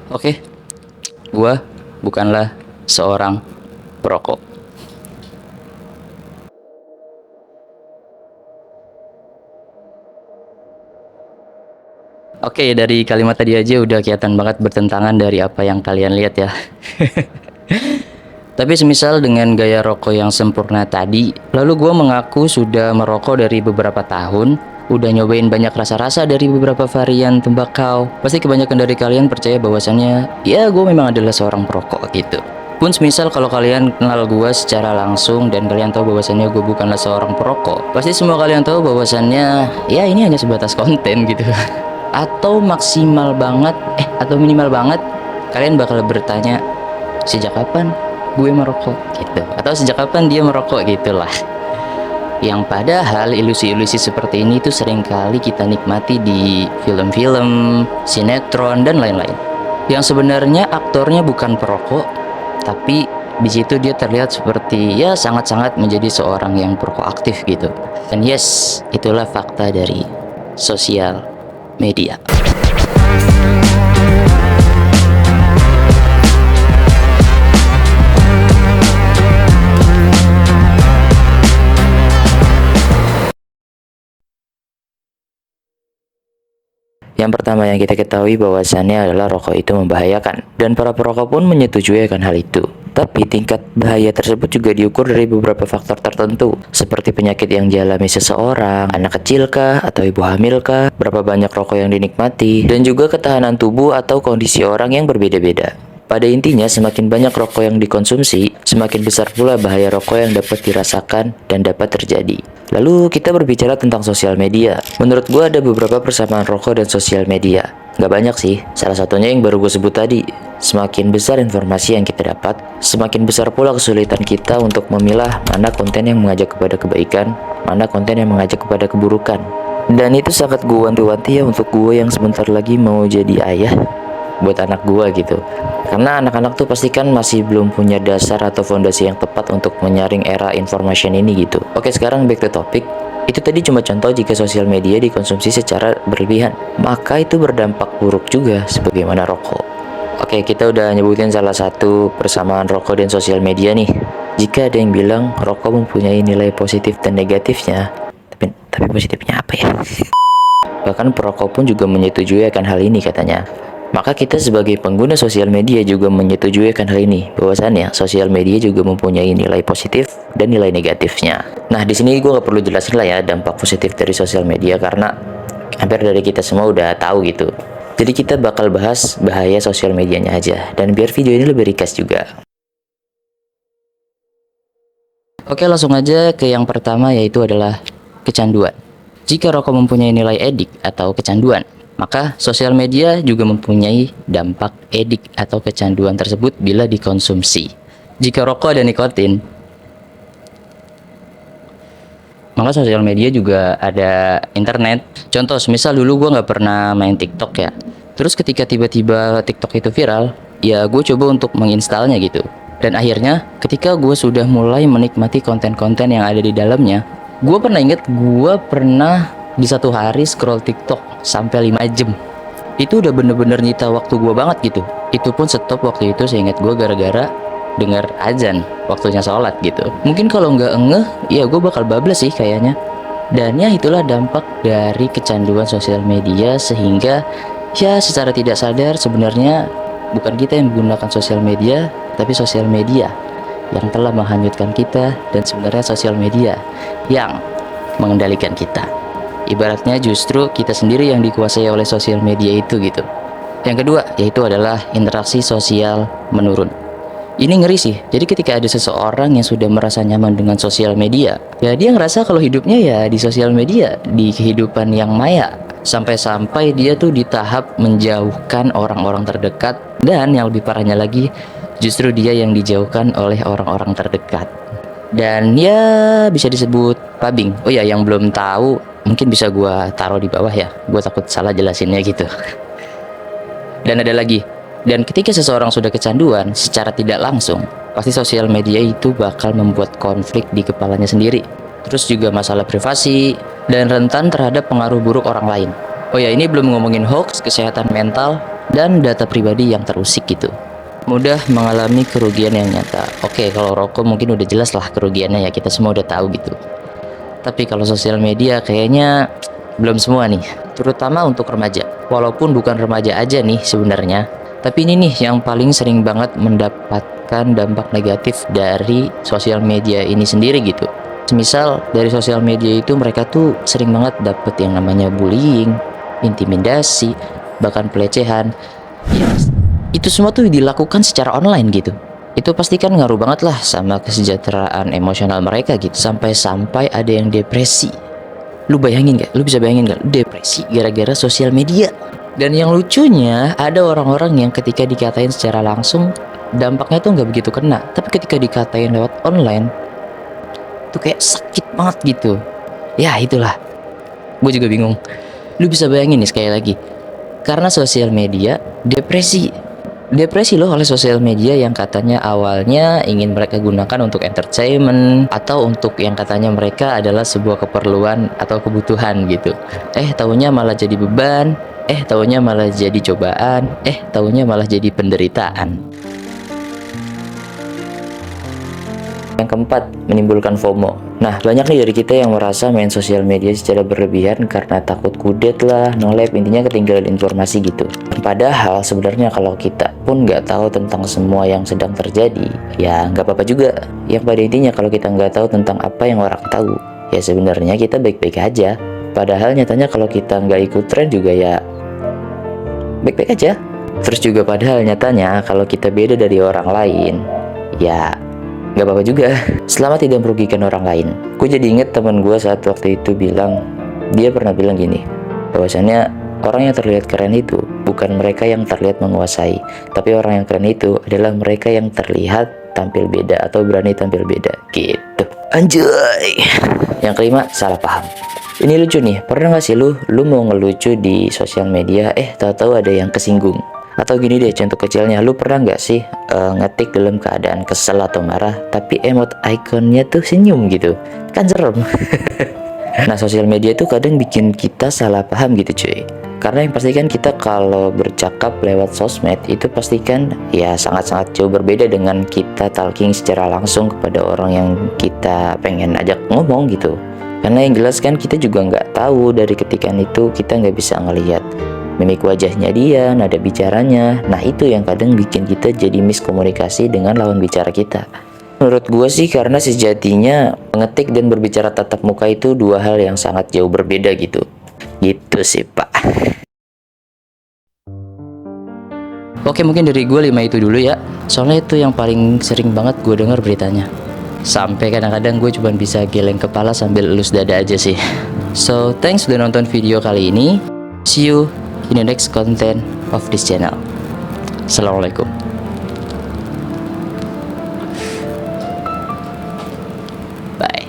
Oke, gua bukanlah seorang perokok. Oke, dari kalimat tadi aja udah kelihatan banget bertentangan dari apa yang kalian lihat ya. Tapi semisal dengan gaya rokok yang sempurna tadi, lalu gue mengaku sudah merokok dari beberapa tahun, udah nyobain banyak rasa-rasa dari beberapa varian tembakau. Pasti kebanyakan dari kalian percaya bahwasannya, ya gue memang adalah seorang perokok gitu. Pun semisal kalau kalian kenal gue secara langsung dan kalian tahu bahwasannya gue bukanlah seorang perokok, pasti semua kalian tahu bahwasannya, ya ini hanya sebatas konten gitu. Atau maksimal banget, atau minimal banget, kalian bakal bertanya, sejak kapan gue merokok gitu, atau sejak kapan dia merokok gitulah. Yang padahal ilusi-ilusi seperti ini tuh seringkali kita nikmati di film-film, sinetron dan lain-lain. Yang sebenarnya aktornya bukan perokok, tapi di situ dia terlihat seperti ya sangat-sangat menjadi seorang yang perokok aktif gitu. Dan yes, itulah fakta dari sosial media. Yang pertama yang kita ketahui bahwasannya adalah rokok itu membahayakan, dan para perokok pun menyetujui akan hal itu. Tapi tingkat bahaya tersebut juga diukur dari beberapa faktor tertentu, seperti penyakit yang dialami seseorang, anak kecil kah, atau ibu hamil kah, berapa banyak rokok yang dinikmati, dan juga ketahanan tubuh atau kondisi orang yang berbeda-beda. Pada intinya, semakin banyak rokok yang dikonsumsi, semakin besar pula bahaya rokok yang dapat dirasakan dan dapat terjadi. Lalu kita berbicara tentang sosial media. Menurut gue ada beberapa persamaan rokok dan sosial media. Gak banyak sih, salah satunya yang baru gue sebut tadi. Semakin besar informasi yang kita dapat, semakin besar pula kesulitan kita untuk memilah mana konten yang mengajak kepada kebaikan, mana konten yang mengajak kepada keburukan. Dan itu sangat gue wanti-wanti ya untuk gue yang sebentar lagi mau jadi ayah buat anak gua gitu, karena anak-anak tuh pasti kan masih belum punya dasar atau fondasi yang tepat untuk menyaring era information ini gitu. Oke, sekarang back to topic. Itu tadi cuma contoh jika sosial media dikonsumsi secara berlebihan, maka itu berdampak buruk juga sebagaimana rokok. Oke, kita udah nyebutin salah satu persamaan rokok dan sosial media nih. Jika ada yang bilang rokok mempunyai nilai positif dan negatifnya, tapi positifnya apa ya? Bahkan perokok pun juga menyetujui akan hal ini katanya. Maka kita sebagai pengguna sosial media juga menyetujui akan hal ini, bahwasannya sosial media juga mempunyai nilai positif dan nilai negatifnya. Nah, di sini gue gak perlu jelasin lah ya dampak positif dari sosial media, karena hampir dari kita semua udah tahu gitu. Jadi kita bakal bahas bahaya sosial medianya aja, dan biar video ini lebih ringkas juga. Oke, langsung aja ke yang pertama, yaitu adalah kecanduan. Jika rokok mempunyai nilai edik atau kecanduan, maka sosial media juga mempunyai dampak edik atau kecanduan tersebut bila dikonsumsi. Jika rokok ada nikotin, maka sosial media juga ada internet. Contoh, misal dulu gue nggak pernah main TikTok ya. Terus ketika tiba-tiba TikTok itu viral, ya gue coba untuk menginstalnya gitu. Dan akhirnya ketika gue sudah mulai menikmati konten-konten yang ada di dalamnya, gue pernah di satu hari scroll TikTok sampai 5 jam. Itu udah bener-bener nyita waktu gue banget gitu. Itu pun stop waktu itu seingat gue gara-gara dengar azan waktunya sholat gitu. Mungkin kalau nggak ngeh, ya gue bakal bablas sih kayaknya. Dan ya itulah dampak dari kecanduan sosial media, sehingga ya secara tidak sadar sebenarnya bukan kita yang menggunakan sosial media, tapi sosial media yang telah menghanyutkan kita, dan sebenarnya sosial media yang mengendalikan kita. Ibaratnya justru kita sendiri yang dikuasai oleh sosial media itu gitu. Yang kedua yaitu adalah interaksi sosial menurun. Ini ngeri sih. Jadi ketika ada seseorang yang sudah merasa nyaman dengan sosial media, ya dia ngerasa kalau hidupnya ya di sosial media, di kehidupan yang maya. Sampai-sampai dia tuh di tahap menjauhkan orang-orang terdekat, dan yang lebih parahnya lagi, justru dia yang dijauhkan oleh orang-orang terdekat. Dan ya bisa disebut pubbing. Oh ya, yang belum tahu mungkin bisa gua taruh di bawah ya, gua takut salah jelasinnya gitu. Dan ada lagi, dan ketika seseorang sudah kecanduan secara tidak langsung, pasti sosial media itu bakal membuat konflik di kepalanya sendiri. Terus juga masalah privasi, dan rentan terhadap pengaruh buruk orang lain. Oh ya, ini belum ngomongin hoax, kesehatan mental, dan data pribadi yang terusik gitu. Mudah mengalami kerugian yang nyata. Oke, kalau rokok mungkin udah jelas lah kerugiannya ya, kita semua udah tahu gitu. Tapi kalau sosial media kayaknya belum semua nih, terutama untuk remaja. Walaupun bukan remaja aja nih sebenarnya, tapi ini nih yang paling sering banget mendapatkan dampak negatif dari sosial media ini sendiri gitu. Misal dari sosial media itu mereka tuh sering banget dapet yang namanya bullying, intimidasi, bahkan pelecehan. Ya, itu semua tuh dilakukan secara online gitu. Itu pasti kan ngaruh banget lah sama kesejahteraan emosional mereka gitu. Sampai-sampai ada yang depresi. Lu bayangin gak? Lu bisa bayangin gak? Depresi gara-gara sosial media. Dan yang lucunya, ada orang-orang yang ketika dikatain secara langsung, dampaknya tuh nggak begitu kena. Tapi ketika dikatain lewat online, tuh kayak sakit banget gitu. Ya itulah, gue juga bingung. Lu bisa bayangin nih sekali lagi, karena sosial media, depresi loh oleh sosial media yang katanya awalnya ingin mereka gunakan untuk entertainment atau untuk yang katanya mereka adalah sebuah keperluan atau kebutuhan gitu. Taunya malah jadi beban, taunya malah jadi cobaan, taunya malah jadi penderitaan. Yang keempat, menimbulkan FOMO. Nah, banyak nih dari kita yang merasa main sosial media secara berlebihan karena takut kudet lah, nolep, intinya ketinggalan informasi gitu. Padahal sebenarnya kalau kita pun nggak tahu tentang semua yang sedang terjadi, ya nggak apa-apa juga. Yang pada intinya kalau kita nggak tahu tentang apa yang orang tahu, ya sebenarnya kita baik-baik aja. Padahal nyatanya kalau kita nggak ikut tren juga ya baik-baik aja. Terus juga padahal nyatanya kalau kita beda dari orang lain, ya nggak apa-apa juga selama tidak merugikan orang lain. Gue jadi inget teman gue saat waktu itu bilang, dia pernah bilang gini, bahwasannya orang yang terlihat keren itu bukan mereka yang terlihat menguasai, tapi orang yang keren itu adalah mereka yang terlihat tampil beda atau berani tampil beda gitu. Anjay. Yang kelima, salah paham. Ini lucu nih, pernah gak sih lu mau ngelucu di sosial media, tahu-tahu ada yang kesinggung? Atau gini deh, contoh kecilnya, lu pernah nggak sih ngetik dalam keadaan kesel atau marah, tapi emot ikonnya tuh senyum gitu, kan serem. Nah, sosial media tuh kadang bikin kita salah paham gitu cuy. Karena yang pasti kan kita kalau bercakap lewat sosmed itu pastikan ya sangat-sangat jauh berbeda dengan kita talking secara langsung kepada orang yang kita pengen ajak ngomong gitu. Karena yang jelas kan kita juga nggak tahu dari ketikan itu, kita nggak bisa ngelihat mimik wajahnya dia, nada bicaranya. Nah itu yang kadang bikin kita jadi miskomunikasi dengan lawan bicara kita. Menurut gue sih karena sejatinya mengetik dan berbicara tatap muka itu dua hal yang sangat jauh berbeda gitu. Gitu sih pak. Oke, mungkin dari gue 5 itu dulu ya. Soalnya itu yang paling sering banget gue dengar beritanya. Sampai kadang-kadang gue cuma bisa geleng kepala sambil elus dada aja sih. So thanks udah nonton video kali ini. See you in the next content of this channel. Assalamualaikum. Bye.